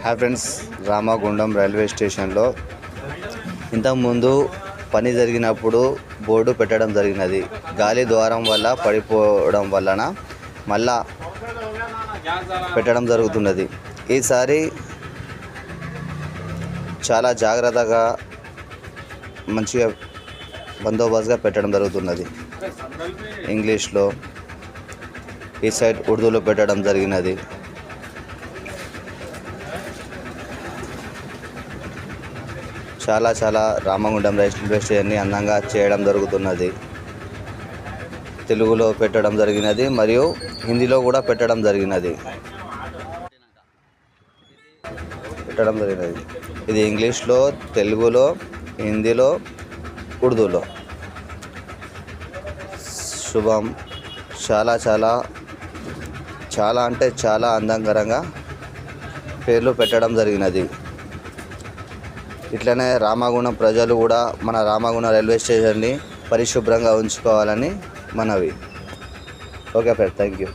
Hi friends, Ramagundam railway స్టేషన్లో ఇంతకుముందు పని జరిగినప్పుడు బోర్డు పెట్టడం జరిగినది. గాలి ద్వారం వల్ల పడిపోవడం వలన మళ్ళా పెట్టడం జరుగుతున్నది. ఈసారి చాలా జాగ్రత్తగా మంచిగా బందోబస్తుగా పెట్టడం జరుగుతున్నది. ఇంగ్లీష్లో, ఈ సైడ్ ఉర్దూలో పెట్టడం జరిగినది. చాలా రామగుండం రైల్వే స్టేషన్ని అందంగా చేయడం జరుగుతున్నది. తెలుగులో పెట్టడం జరిగినది మరియు హిందీలో కూడా పెట్టడం జరిగినది. ఇది ఇంగ్లీష్లో, తెలుగులో, హిందీలో, ఉర్దూలో. శుభం. చాలా అంటే చాలా అందంగా పేర్లు పెట్టడం జరిగినది. ఇట్లనే రామగుండం ప్రజలు కూడా మన రామగుండం రైల్వే స్టేషన్ని పరిశుభ్రంగా ఉంచుకోవాలని మనవి. Okay friends, thank you.